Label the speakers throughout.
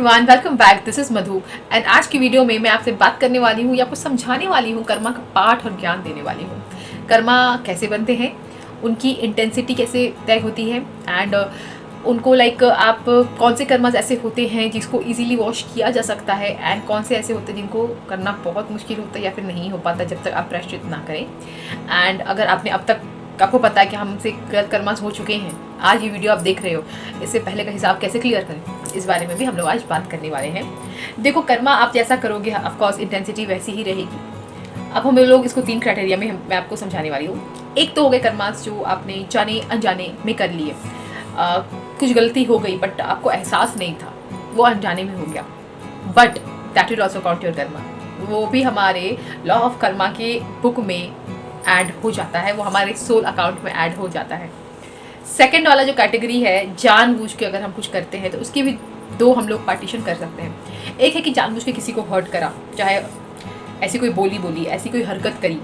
Speaker 1: Everyone, welcome back. This is Madhu and आज की video में मैं आपसे बात करने वाली हूँ या आपको समझाने वाली हूँ, कर्मा का पाठ और ज्ञान देने वाली हूँ। कर्मा कैसे बनते हैं, उनकी इंटेंसिटी कैसे तय होती है एंड उनको आप कौन से कर्मास ऐसे होते हैं जिसको इजीली वॉश किया जा सकता है एंड कौन से ऐसे होते हैं जिनको करना बहुत मुश्किल होता है या फिर नहीं हो पाता जब तक आप प्रायश्चित ना करें। एंड अगर आपने अब तक आपको पता है कि हमसे गलत कर्मास हो चुके हैं, आज ये वीडियो आप देख रहे हो, इससे पहले का हिसाब कैसे क्लियर करें, इस बारे में भी हम लोग आज बात करने वाले हैं। देखो, कर्मा आप जैसा करोगे ऑफकोर्स इंटेंसिटी वैसी ही रहेगी। अब हम लोग इसको 3 क्राइटेरिया में मैं आपको समझाने वाली हूँ। एक तो हो गए कर्मास जो आपने जाने अनजाने में कर लिए, कुछ गलती हो गई बट आपको एहसास नहीं था, वो अनजाने में हो गया, but that will also count your Karma. वो भी हमारे लॉ ऑफ कर्मा के बुक में ऐड हो जाता है, वो हमारे सोल अकाउंट में ऐड हो जाता है। सेकंड वाला जो कैटेगरी है, जानबूझ के अगर हम कुछ करते हैं तो उसकी भी 2 हम लोग पार्टीशन कर सकते हैं। एक है कि जानबूझ के किसी को हर्ट करा, चाहे ऐसी कोई बोली, ऐसी कोई हरकत करी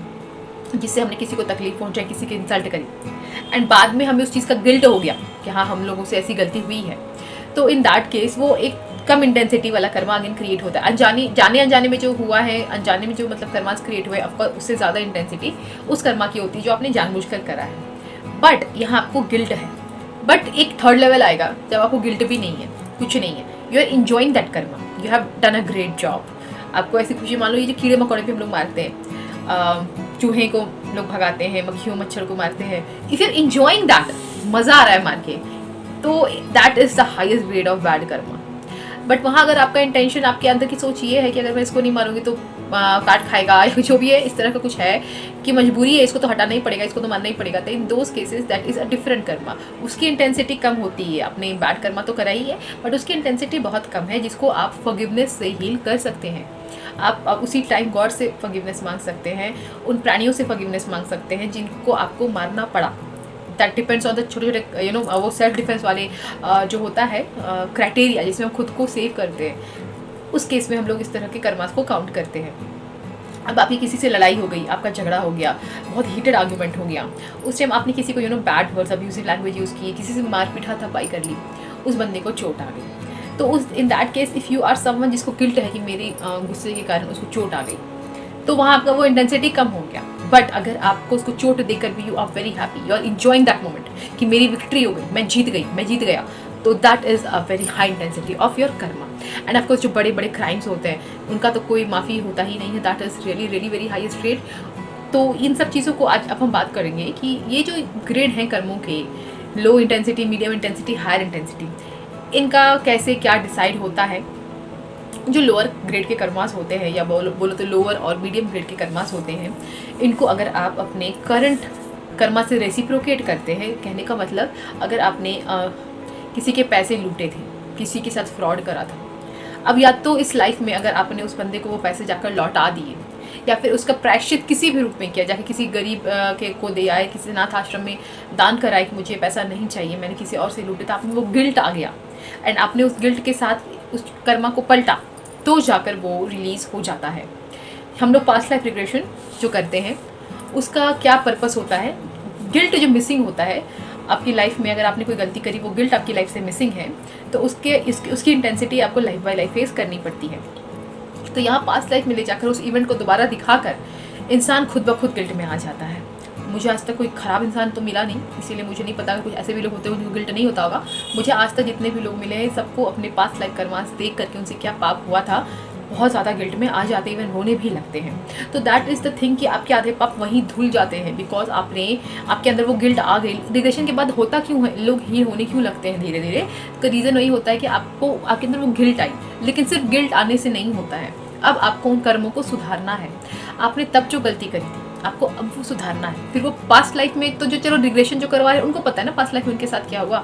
Speaker 1: जिससे हमने किसी को तकलीफ पहुंचाई, किसी की इंसल्ट करी एंड बाद में हमें उस चीज़ का गिल्ट हो गया कि हाँ, हम लोगों से ऐसी गलती हुई है। तो इन दैट केस वो एक कम इंटेंसिटी वाला कर्मा अगेन क्रिएट होता है। जाने अनजाने में जो हुआ है, अनजाने में जो कर्मास क्रिएट हुए, ऑफकोर्स उससे ज़्यादा इंटेंसिटी उस कर्मा की होती है जो आपने जानबूझकर करा है। बट यहाँ आपको गिल्ट है, बट एक थर्ड लेवल आएगा जब आपको गिल्ट भी नहीं है, कुछ नहीं है, you are enjoying that karma, you have done a great job. आपको ऐसी खुशी, मान लो ये जो कीड़े मकोड़े पे हम लोग मारते हैं, चूहे को लोग भगाते हैं, मक्खियों मच्छर को मारते हैं, if you are enjoying that, मज़ा आ रहा है मार के, तो that is the highest grade of bad karma. But वहाँ अगर आपका इंटेंशन, आपके अंदर की सोच ये है कि अगर मैं इसको नहीं मारूंगी तो काट खाएगा या जो भी है, इस तरह का कुछ है कि मजबूरी है, इसको तो हटाना ही पड़ेगा, इसको तो मारना ही पड़ेगा, तो in those cases that is a different Karma. उसकी इंटेंसिटी कम होती है। आपने बैड कर्मा तो करा ही है बट उसकी इंटेंसिटी बहुत कम है, जिसको आप फॉरगिवनेस से हील कर सकते हैं। आप उसी टाइम गॉड से फॉरगिवनेस मांग सकते हैं, उन प्राणियों से फॉरगिवनेस मांग सकते हैं जिनको आपको मारना पड़ा। दैट डिपेंड्स ऑन द छोटे छोटे वो सेल्फ डिफेंस वाले जो होता है क्राइटेरिया जिसमें हम खुद को सेव करते हैं, उस केस में हम लोग इस तरह के कर्मास को काउंट करते हैं। अब आपकी किसी से लड़ाई हो गई, आपका झगड़ा हो गया, बहुत हीटेड आर्ग्यूमेंट हो गया, उस टाइम आपने किसी को bad words, abusive language use की, किसी से मारपीट हाथापाई कर ली, उस बंदे को चोट आ गई, तो उस in that case if you are someone जिसको गिल्ट है कि मेरी गुस्से के कारण उसको चोट आ गई, तो वहाँ आपका वो इंटेंसिटी कम हो गया। बट अगर आपको उसको चोट देकर भी you are very happy, you are enjoying that moment कि मेरी विक्ट्री हो गई, मैं जीत गया, तो that is a very high intensity of your karma. And of course जो बड़े बड़े क्राइम्स होते हैं उनका तो कोई माफ़ी होता ही नहीं है, that is really really very highest grade. तो इन सब चीज़ों को आज अब हम बात करेंगे कि ये जो ग्रेड हैं कर्मों के, low intensity, medium intensity, higher intensity, इनका कैसे क्या डिसाइड होता है। जो लोअर ग्रेड के कर्मास होते हैं या बोलो तो लोअर और मीडियम ग्रेड के कर्मास होते हैं, इनको अगर आप अपने करंट कर्मा से रेसिप्रोकेट करते हैं, कहने का मतलब अगर आपने किसी के पैसे लूटे थे, किसी के साथ फ्रॉड करा था, अब या तो इस लाइफ में अगर आपने उस बंदे को वो पैसे जाकर लौटा दिए या फिर उसका प्रायश्चित किसी भी रूप में किया, जाके किसी गरीब के को दे आए, किसी अनाथ आश्रम में दान कराए कि मुझे पैसा नहीं चाहिए, मैंने किसी और से लूटे, तो आपने वो गिल्ट आ गया एंड आपने उस गिल्ट के साथ उस कर्मा को पलटा, तो जाकर वो रिलीज़ हो जाता है। हम लोग पास्ट लाइफ रिग्रेशन जो करते हैं उसका क्या पर्पस होता है, गिल्ट जो मिसिंग होता है आपकी लाइफ में, अगर आपने कोई गलती करी, वो गिल्ट आपकी लाइफ से मिसिंग है, तो उसकी इंटेंसिटी आपको लाइफ बाय लाइफ फेस करनी पड़ती है। तो यहाँ पास्ट लाइफ में ले जाकर उस इवेंट को दोबारा दिखाकर इंसान खुद ब खुद गिल्ट में आ जाता है। मुझे आज तक कोई ख़राब इंसान तो मिला नहीं, इसीलिए मुझे नहीं पता, कुछ ऐसे भी लोग होते हैं जिनको गिल्ट नहीं होता होगा। मुझे आज तक जितने भी लोग मिले हैं सबको अपने पास्ट लाइफ कर्मास देख करके उनसे क्या पाप हुआ था, बहुत ज़्यादा गिल्ट में आ जाते हैं, इवन रोने भी लगते हैं। तो दैट इज़ द थिंग कि आपके आधे पाप वहीं धुल जाते हैं, बिकॉज आपके अंदर वो गिल्ट आ गई। रिग्रेशन के बाद होता क्यों है, लोग हील होने क्यों लगते हैं धीरे धीरे, तो रीज़न वही होता है कि आपके अंदर वो गिल्ट आई, लेकिन सिर्फ गिल्ट आने से नहीं होता है, अब आपको उन कर्मों को सुधारना है। आपने तब जो गलती करी थी आपको अब वो सुधारना है। फिर वो पास्ट लाइफ में तो जो चलो रिग्रेशन जो करवा रहे हैं उनको पता है ना पास्ट लाइफ में उनके साथ क्या हुआ,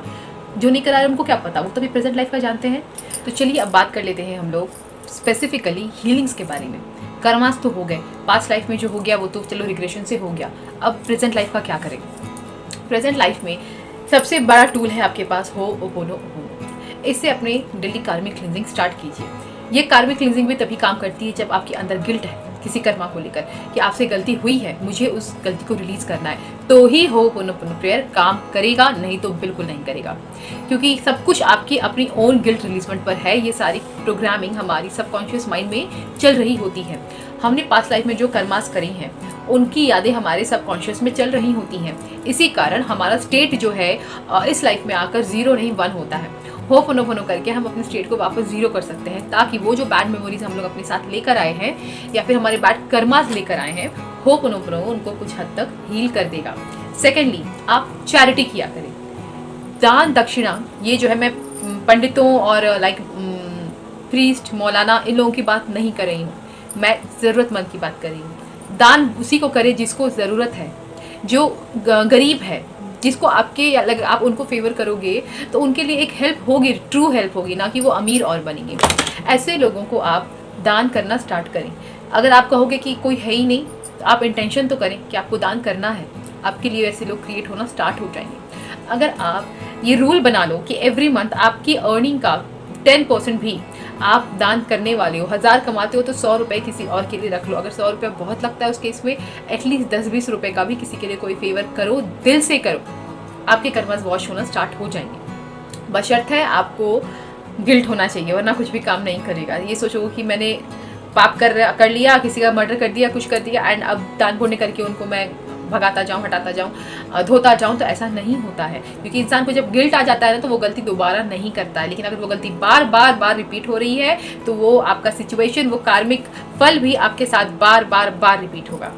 Speaker 1: जो नहीं करा रहे उनको क्या पता, वो तो भी प्रेजेंट लाइफ का जानते हैं। तो चलिए अब बात कर लेते हैं हम लोग स्पेसिफिकली हीलिंग्स के बारे में। कर्मास तो हो गए, पास्ट लाइफ में जो हो गया वो तो चलो रिग्रेशन से हो गया, अब प्रेजेंट लाइफ का क्या करें। प्रेजेंट लाइफ में सबसे बड़ा टूल है आपके पास हो'ओपोनोपोनो। इससे अपने डेली कार्मिक क्लींजिंग स्टार्ट कीजिए। ये कार्मिक क्लींजिंग भी तभी काम करती है जब आपके अंदर गिल्ट है किसी कर्मा को लेकर कि आपसे गलती हुई है, मुझे उस गलती को रिलीज करना है, तो ही होपोनोपोनो प्रेयर काम करेगा, नहीं तो बिल्कुल नहीं करेगा। क्योंकि सब कुछ आपकी अपनी ओन गिल्ट रिलीजमेंट पर है। ये सारी प्रोग्रामिंग हमारी सबकॉन्शियस माइंड में चल रही होती है। हमने पास्ट लाइफ में जो कर्मास करी हैं उनकी यादें हमारे सबकॉन्शियस में चल रही होती हैं। इसी कारण हमारा स्टेट जो है इस लाइफ में आकर 0 नहीं 1 होता है। होपोनोपोनो करके हम अपने स्टेट को वापस 0 कर सकते हैं, ताकि वो जो बैड मेमोरीज हम लोग अपने साथ लेकर आए हैं या फिर हमारे बैड कर्मास लेकर आए हैं, होपोनोपोनो उनको कुछ हद तक हील कर देगा। सेकेंडली, आप चैरिटी किया करें। दान दक्षिणा, ये जो है मैं पंडितों और लाइक प्रीस्ट मौलाना इन लोगों की बात नहीं कर रही हूँ, मैं ज़रूरतमंद की बात कर रही हूँ। दान उसी को करें जिसको ज़रूरत है, जो गरीब है, जिसको आपके अलग आप उनको फेवर करोगे तो उनके लिए एक हेल्प होगी, ट्रू हेल्प होगी, ना कि वो अमीर और बनेंगे। ऐसे लोगों को आप दान करना स्टार्ट करें। अगर आप कहोगे कि कोई है ही नहीं, तो आप इंटेंशन तो करें कि आपको दान करना है, आपके लिए ऐसे लोग क्रिएट होना स्टार्ट हो जाएंगे। अगर आप ये रूल बना लो कि एवरी मंथ आपकी अर्निंग का 10% भी आप दान करने वाले हो, 1000 कमाते हो तो 100 रुपये किसी और के लिए रख लो। अगर 100 रुपये बहुत लगता है उस केस में एटलीस्ट 10-20 रुपये का भी किसी के लिए कोई फेवर करो, दिल से करो, आपके कर्मास वॉश होना स्टार्ट हो जाएंगे। बशर्ते आपको गिल्ट होना चाहिए, वरना कुछ भी काम नहीं करेगा। ये सोचो कि मैंने पाप कर लिया, किसी का मर्डर कर दिया, कुछ कर दिया, एंड अब दान पुण्य करके उनको मैं भगाता जाऊँ, हटाता जाऊँ, धोता जाऊँ, तो ऐसा नहीं होता है। क्योंकि इंसान को जब गिल्ट आ जाता है ना, तो वो गलती दोबारा नहीं करता है। लेकिन अगर वो गलती बार बार रिपीट हो रही है, तो वो आपका सिचुएशन, वो कार्मिक फल भी आपके साथ बार रिपीट होगा।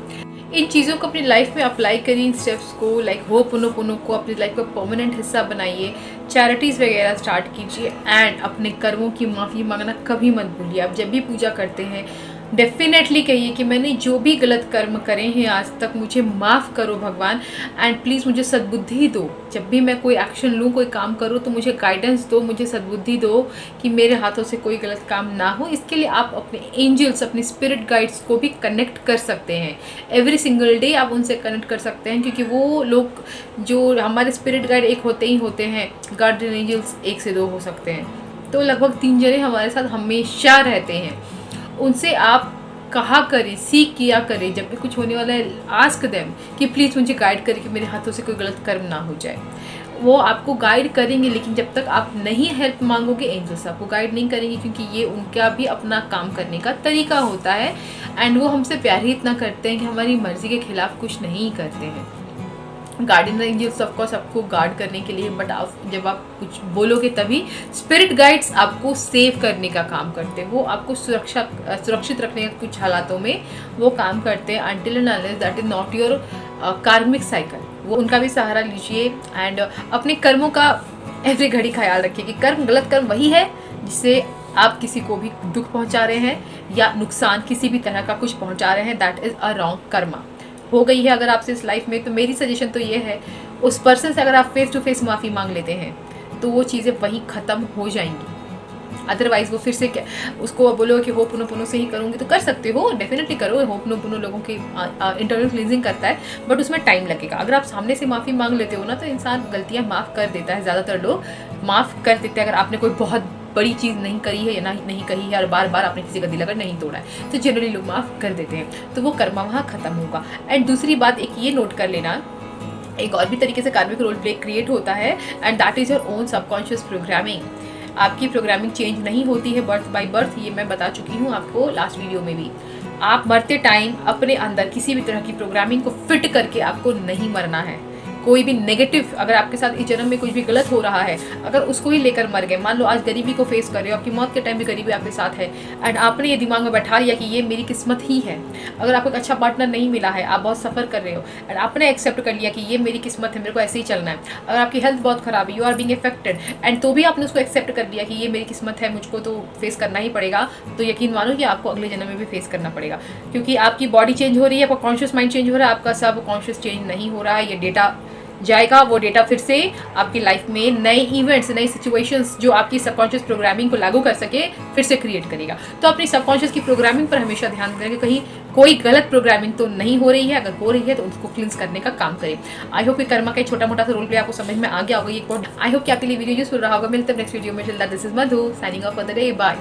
Speaker 1: इन चीज़ों को अपनी लाइफ में अप्लाई करिए, इन स्टेप्स को, लाइक होपोनोपोनो को अपनी लाइफ का परमानेंट हिस्सा बनाइए। चैरिटीज़ वगैरह स्टार्ट कीजिए एंड अपने कर्मों की माफ़ी मांगना कभी मत भूलिए। आप जब भी पूजा करते हैं डेफिनेटली कहिए कि मैंने जो भी गलत कर्म करे हैं आज तक, मुझे माफ़ करो भगवान, एंड प्लीज़ मुझे सद्बुद्धि दो। जब भी मैं कोई एक्शन लूँ, कोई काम करूँ, तो मुझे गाइडेंस दो, मुझे सद्बुद्धि दो कि मेरे हाथों से कोई गलत काम ना हो। इसके लिए आप अपने एंजल्स, अपने स्पिरिट गाइड्स को भी कनेक्ट कर सकते हैं। एवरी सिंगल डे आप उनसे कनेक्ट कर सकते हैं, क्योंकि वो लोग जो हमारे स्पिरिट गाइड एक होते ही होते हैं, गार्डियन एंजल्स 1 से 2 हो सकते हैं, तो लगभग 3 जने हमारे साथ हमेशा रहते हैं। उनसे आप कहा करें, सीख किया करें, जब भी कुछ होने वाला है आस्क देम कि प्लीज़ मुझे गाइड करें कि मेरे हाथों से कोई गलत कर्म ना हो जाए। वो आपको गाइड करेंगे, लेकिन जब तक आप नहीं हेल्प मांगोगे, एंजल्स आपको गाइड नहीं करेंगे, क्योंकि ये उनका भी अपना काम करने का तरीका होता है। एंड वो हमसे प्यार ही इतना करते हैं कि हमारी मर्जी के खिलाफ कुछ नहीं करते हैं। गार्डियन एंजल्स ऑफकोर्स आपको गार्ड करने के लिए, बट आप जब आप कुछ बोलोगे तभी स्पिरिट गाइड्स आपको सेव करने का काम करते हैं। वो आपको सुरक्षित रखने का कुछ हालातों में वो काम करते हैं, until and unless that is not your कार्मिक साइकिल। वो उनका भी सहारा लीजिए एंड अपने कर्मों का एवरी घड़ी ख्याल रखिए कि गलत कर्म वही है जिससे आप किसी को भी दुख पहुंचा रहे हैं या नुकसान किसी भी तरह का कुछ पहुंचा रहे हैं, that is a wrong Karma. हो गई है अगर आपसे इस लाइफ में, तो मेरी सजेशन तो ये है, उस पर्सन से अगर आप फेस टू फेस माफ़ी मांग लेते हैं तो वो चीज़ें वहीं ख़त्म हो जाएंगी। अदरवाइज़ वो फिर से क्या उसको बोलो कि होपोनोपोनो से ही करूँगी, तो कर सकते हो, डेफिनेटली करो। होपोनोपोनो लोगों की इंटरनल क्लींजिंग करता है, बट उसमें टाइम लगेगा। अगर आप सामने से माफ़ी मांग लेते हो ना, तो इंसान गलतियाँ माफ़ कर देता है। ज़्यादातर लोग माफ़ कर देते हैं अगर आपने कोई बहुत बड़ी चीज़ नहीं करी है या नहीं कही है और बार बार आपने किसी का दिल अगर नहीं तोड़ा है, तो जनरली लोग माफ़ कर देते हैं, तो वो कर्मा वहाँ ख़त्म होगा। एंड दूसरी बात एक ये नोट कर लेना, एक और भी तरीके से कार्मिक रोल प्ले क्रिएट होता है, and that is your own subconscious programming. आपकी प्रोग्रामिंग चेंज नहीं होती है बर्थ बाय बर्थ, ये मैं बता चुकी हूँ आपको लास्ट वीडियो में भी। आप मरते टाइम अपने अंदर किसी भी तरह की प्रोग्रामिंग को फिट करके आपको नहीं मरना है। कोई भी नेगेटिव, अगर आपके साथ इस जन्म में कुछ भी गलत हो रहा है, अगर उसको ही लेकर मर गए, मान लो आज गरीबी को फेस कर रहे हो, आपकी मौत के टाइम भी गरीबी आपके साथ है, एंड आपने ये दिमाग में बैठा लिया कि ये मेरी किस्मत ही है। अगर आपको एक अच्छा पार्टनर नहीं मिला है, आप बहुत सफ़र कर रहे हो, एंड आपने एक्सेप्ट कर लिया कि ये मेरी किस्मत है, मेरे को ऐसे ही चलना है। अगर आपकी हेल्थ बहुत ख़राब है, you are being affected, and तो भी आपने उसको एक्सेप्ट कर लिया कि ये मेरी किस्मत है, मुझको तो फेस करना ही पड़ेगा, तो यकीन मानो कि आपको अगले जन्म में भी फेस करना पड़ेगा। क्योंकि आपकी बॉडी चेंज हो रही है, आपका कॉन्शियस माइंड चेंज हो रहा है, आपका सब कॉन्शियस चेंज नहीं हो रहा है। ये डेटा जाएगा, वो डेटा फिर से आपकी लाइफ में नए इवेंट्स, नई सिचुएशंस जो आपकी सबकॉन्शियस प्रोग्रामिंग को लागू कर सके, फिर से क्रिएट करेगा। तो अपनी सबकॉन्शियस की प्रोग्रामिंग पर हमेशा ध्यान दें कि कहीं कोई गलत प्रोग्रामिंग तो नहीं हो रही है। अगर हो रही है तो उसको क्लींस करने का काम करें। आई होप कि कर्मा का छोटा मोटा सा रोल प्ले आपको समझ में आ गया होगा। ये आई होप कि आपके लिए वीडियो यूजफुल रहा होगा। मिलते हैं नेक्स्ट वीडियो में। This is Madhu signing off for the day. Bye.